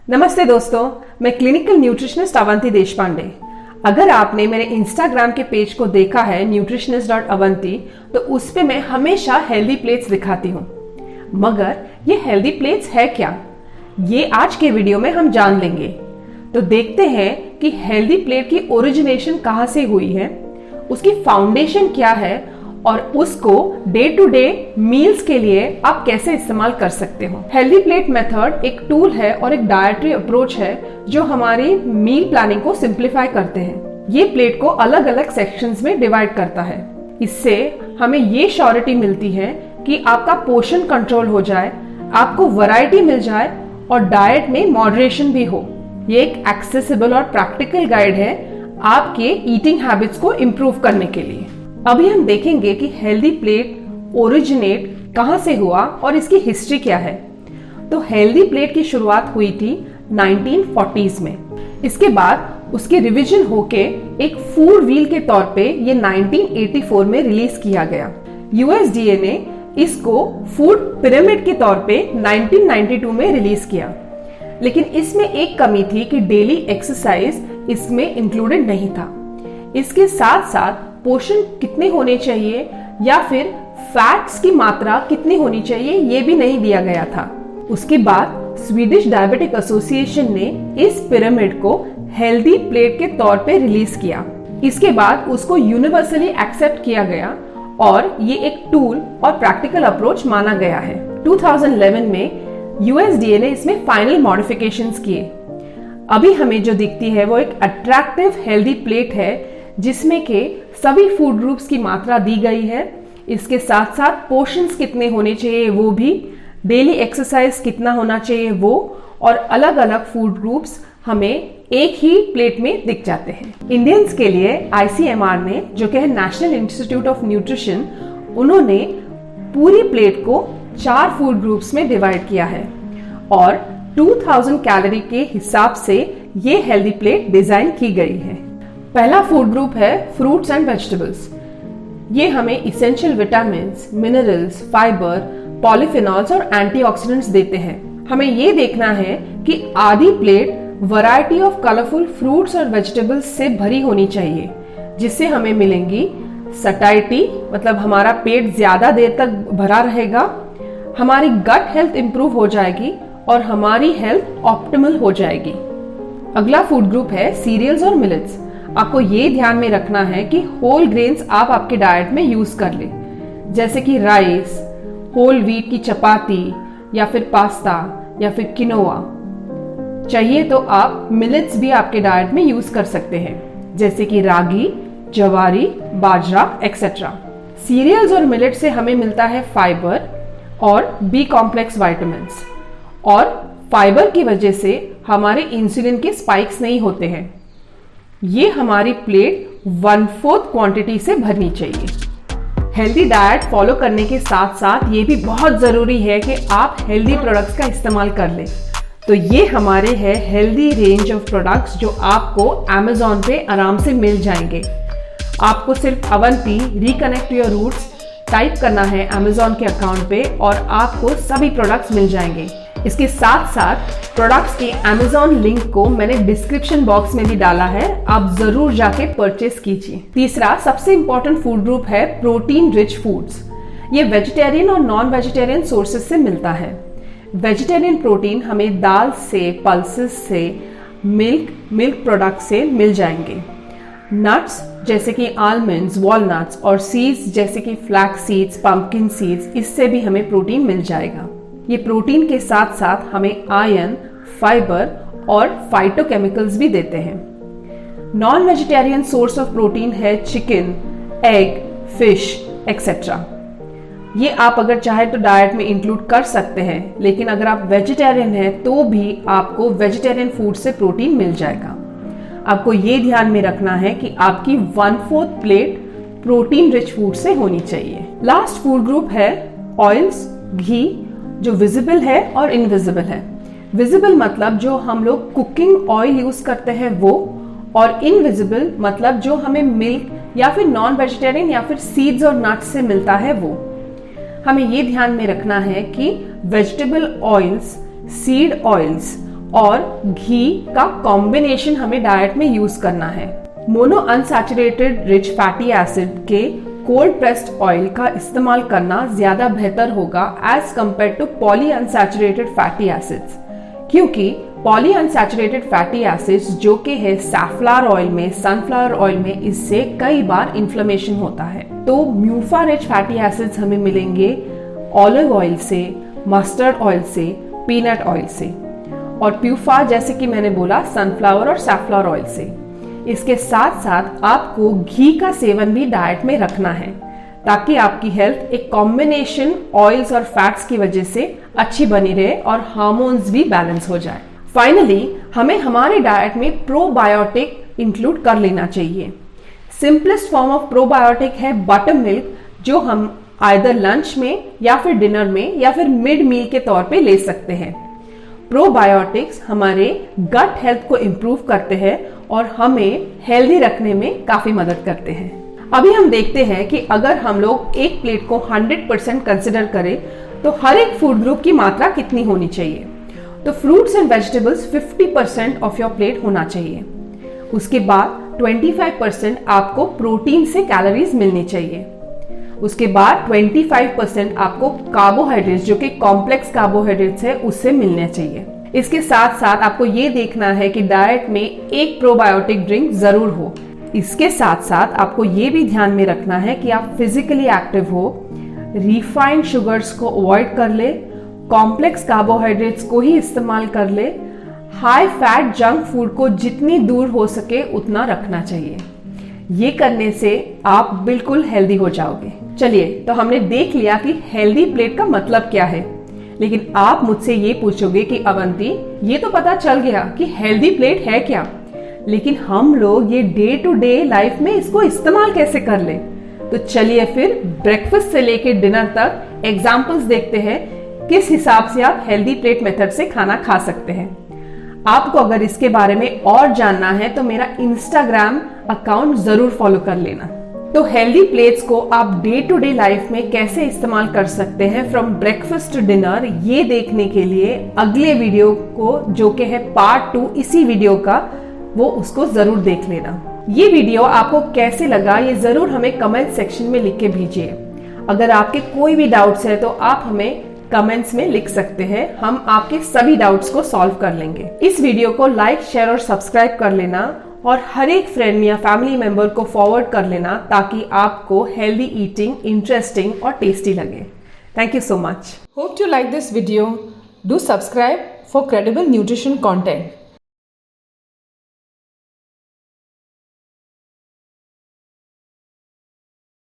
नमस्ते दोस्तों, मैं क्लिनिकल न्यूट्रिशनिस्ट अवंती देशपांडे। अगर आपने मेरे इंस्टाग्राम के पेज को देखा है nutritionist.avanti, तो उस पे मैं हमेशा हेल्दी प्लेट्स दिखाती हूँ। मगर ये हेल्दी प्लेट्स है क्या, ये आज के वीडियो में हम जान लेंगे। तो देखते हैं कि हेल्दी प्लेट की ओरिजिनेशन कहाँ से हुई है, उसकी फाउंडेशन क्या है और उसको डे टू डे मील्स के लिए आप कैसे इस्तेमाल कर सकते हो। हेल्दी प्लेट मेथड एक टूल है और एक डाइटरी अप्रोच है जो हमारी मील प्लानिंग को सिंप्लीफाई करते हैं। ये प्लेट को अलग अलग सेक्शंस में डिवाइड करता है। इससे हमें ये श्योरिटी मिलती है कि आपका पोर्शन कंट्रोल हो जाए, आपको वैरायटी मिल जाए और डाइट में मॉडरेशन भी हो। ये एक एक्सेसिबल और प्रैक्टिकल गाइड है आपके ईटिंग हैबिट्स को इम्प्रूव करने के लिए। अभी हम देखेंगे कि हेल्दी प्लेट ओरिजिनेट कहां से हुआ और इसकी हिस्ट्री क्या है। तो हेल्दी प्लेट की शुरुआत हुई थी 1940s में। इसके बाद उसके रिवीजन होके एक फूड व्हील के तौर पे ये 1984 में रिलीज किया गया। USDA ने इसको फूड पिरामिड के तौर पे 1992 में रिलीज किया। लेकिन इसमें एक कमी थी कि डेली एक्सरसाइज इसमें इंक्लूडेड नहीं था। इसके साथ साथ पोषण कितने होने चाहिए या फिर फैट्स की मात्रा कितनी होनी चाहिए ये भी नहीं दिया गया था। उसके बाद स्वीडिश डायबिटिक एसोसिएशन ने इस पिरामिड को हेल्दी प्लेट के तौर पे रिलीज किया। इसके बाद उसको यूनिवर्सली एक्सेप्ट किया गया और ये एक टूल और प्रैक्टिकल अप्रोच माना गया है। 2011 में USDA ने इसमें फाइनल मॉडिफिकेशंस किए। अभी हमें जो दिखती है वो एक अट्रैक्टिव हेल्दी प्लेट है जिसमें के सभी फूड ग्रुप्स की मात्रा दी गई है। इसके साथ साथ पोर्शंस कितने होने चाहिए वो भी, डेली एक्सरसाइज कितना होना चाहिए वो, और अलग अलग फूड ग्रुप्स हमें एक ही प्लेट में दिख जाते हैं। इंडियंस के लिए ICMR ने, जो कि है नेशनल इंस्टीट्यूट ऑफ न्यूट्रिशन, उन्होंने पूरी प्लेट को 4 फूड ग्रुप्स में डिवाइड किया है और 2000 कैलोरी के हिसाब से ये हेल्दी प्लेट डिजाइन की गई है। पहला फूड ग्रुप है फ्रूट्स एंड वेजिटेबल्स। ये हमें essential vitamins, minerals, fibre, polyphenols और एंटीऑक्सीडेंट्स देते हैं। हमें ये देखना है कि आधी plate variety of colourful fruits और वेजिटेबल्स से भरी होनी चाहिए, जिससे हमें मिलेंगी सटाइटी, मतलब हमारा पेट ज्यादा देर तक भरा रहेगा, हमारी गट हेल्थ इंप्रूव हो जाएगी और हमारी हेल्थ ऑप्टिमल हो जाएगी। अगला फूड ग्रुप है सीरियल्स और मिलेट्स। आपको ये ध्यान में रखना है कि होल ग्रेन्स आप आपके डाइट में यूज कर ले, जैसे कि राइस, होल व्हीट की चपाती या फिर पास्ता या फिर किनोआ। चाहिए तो आप मिलेट्स भी आपके डाइट में यूज कर सकते हैं, जैसे कि रागी, जवारी, बाजरा एक्सेट्रा। सीरियल्स और मिलेट से हमें मिलता है फाइबर और B कॉम्प्लेक्स विटामिन्स, और फाइबर की वजह से हमारे इंसुलिन के स्पाइक्स नहीं होते हैं। ये हमारी प्लेट 1/4 क्वांटिटी से भरनी चाहिए। हेल्दी डाइट फॉलो करने के साथ साथ ये भी बहुत जरूरी है कि आप हेल्दी प्रोडक्ट्स का इस्तेमाल कर लें। तो ये हमारे है हेल्दी रेंज ऑफ प्रोडक्ट्स जो आपको Amazon पे आराम से मिल जाएंगे। आपको सिर्फ Avanti reconnect your roots type करना है Amazon के अकाउंट पे और आपको सभी प्रोडक्ट्स मिल जाएंगे। इसके साथ साथ प्रोडक्ट्स के Amazon लिंक को मैंने डिस्क्रिप्शन बॉक्स में भी डाला है, आप जरूर जाके परचेस कीजिए। तीसरा सबसे इंपॉर्टेंट फूड ग्रुप है प्रोटीन रिच फूड्स। ये वेजिटेरियन और नॉन वेजिटेरियन सोर्सेज से मिलता है। वेजिटेरियन प्रोटीन हमें दाल से, पल्सेस से, मिल्क प्रोडक्ट से मिल जाएंगे। नट्स जैसे कि आलमंड्स, वॉलनट्स और सीड्स जैसे कि फ्लैक्स सीड्स, पंपकिन सीड्स, इससे भी हमें प्रोटीन मिल जाएगा। ये प्रोटीन के साथ साथ हमें आयरन, फाइबर और फाइटोकेमिकल्स भी देते हैं। Non vegetarian source of protein है चिकन, एग, फिश एक्सेट्रा। ये आप अगर चाहे तो डाइट में इंक्लूड कर सकते हैं, लेकिन अगर आप वेजिटेरियन हैं तो भी आपको वेजिटेरियन फूड से प्रोटीन मिल जाएगा। आपको ये ध्यान में रखना है कि आपकी 1/4 प्लेट प्रोटीन रिच फूड से होनी चाहिए। लास्ट फूड ग्रुप है ऑयल्स, घी, जो विजिबल है और इनविजिबल है। विजिबल मतलब जो हम लोग कुकिंग ऑयल यूज करते हैं वो, और इनविजिबल मतलब जो हमें मिल्क या फिर नॉन वेजिटेरियन या फिर सीड्स और नट्स से मिलता है वो। हमें ये ध्यान में रखना है कि वेजिटेबल ऑयल्स, सीड ऑयल्स और घी का कॉम्बिनेशन हमें डाइट में यूज करना है। Mono unsaturated rich fatty acid के कोल्ड प्रेस्ड ऑयल का इस्तेमाल करना ज्यादा बेहतर होगा as compare to poly unsaturated fatty acids, क्योंकि पॉली अनसैचुरेटेड फैटी एसिड्स जो कि है सैफलॉवर ऑयल में, सनफ्लावर ऑयल में, इससे कई बार इन्फ्लेमेशन होता है। तो म्यूफा रिच फैटी एसिड्स हमें मिलेंगे ऑलिव ऑयल से, मस्टर्ड ऑयल से, पीनट ऑयल से, और प्यूफा जैसे कि मैंने बोला सनफ्लावर और सैफलॉवर ऑयल से। इसके साथ साथ आपको घी का सेवन भी डाइट में रखना है ताकि आपकी हेल्थ एक कॉम्बिनेशन ऑयल्स और फैट्स की वजह से अच्छी बनी रहे और हार्मोन्स भी बैलेंस हो जाए। फाइनली हमें हमारे डाइट में प्रोबायोटिक इंक्लूड कर लेना चाहिए। सिंपलेस्ट फॉर्म ऑफ प्रोबायोटिक है बटर मिल्क, जो हम आइदर लंच में या फिर डिनर में या फिर मिड मील के तौर पे ले सकते हैं। प्रोबायोटिक्स हमारे गट हेल्थ को इम्प्रूव करते हैं और हमें हेल्दी रखने में काफी मदद करते हैं। अभी हम देखते हैं कि अगर हम लोग एक प्लेट को 100% कंसिडर करें तो हर एक फूड ग्रुप की मात्रा कितनी होनी चाहिए। तो fruits and vegetables 50% of your plate होना चाहिए। उसके बाद 25% आपको प्रोटीन से कैलोरीज मिलनी चाहिए। उसके बाद 25% आपको कार्बोहाइड्रेट्स जो कि कॉम्प्लेक्स कार्बोहाइड्रेट्स है उससे मिलने चाहिए। इसके साथ साथ आपको ये देखना है कि डाइट में एक प्रोबायोटिक ड्रिंक जरूर हो। इसके साथ साथ आपको ये भी ध्यान में रखना है कि आप फिजिकली एक्टिव हो, रिफाइंड शुगर्स को अवॉइड कर ले, कॉम्प्लेक्स कार्बोहाइड्रेट्स को ही इस्तेमाल कर ले, हाई फैट जंक फूड को जितनी दूर हो सके उतना रखना चाहिए। ये करने से आप बिल्कुल हेल्दी हो जाओगे। चलिए, तो हमने देख लिया कि हेल्दी प्लेट का मतलब क्या है, लेकिन आप मुझसे ये पूछोगे कि अवंती, ये तो पता चल गया कि हेल्दी प्लेट है क्या, लेकिन हम लोग ये डे टू डे लाइफ में इसको इस्तेमाल कैसे कर ले। तो चलिए फिर ब्रेकफास्ट से लेके डिनर तक एग्जाम्पल्स देखते हैं किस हिसाब से आप हेल्दी प्लेट मेथड से खाना खा सकते हैं। आपको अगर इसके बारे में और जानना है तो मेरा इंस्टाग्राम अकाउंट जरूर फॉलो कर लेना। तो हेल्दी प्लेट्स को आप डे टू डे लाइफ में कैसे इस्तेमाल कर सकते हैं फ्रॉम ब्रेकफास्ट टू डिनर, ये देखने के लिए अगले वीडियो को जो कि है पार्ट 2 इसी वीडियो का, वो उसको जरूर देख लेना। ये वीडियो आपको कैसे लगा ये जरूर हमें कमेंट सेक्शन में लिख के भेजिए। अगर आपके कोई भी डाउट्स है तो आप हमें कमेंट्स में लिख सकते हैं, हम आपके सभी डाउट्स को सॉल्व कर लेंगे। इस वीडियो को लाइक, शेयर और सब्सक्राइब कर लेना और हर एक फ्रेंड या फैमिली मेंबर को फॉरवर्ड कर लेना ताकि आपको हेल्दी ईटिंग इंटरेस्टिंग और टेस्टी लगे। Thank you so much. Hope to like this video. Do subscribe for credible nutrition content.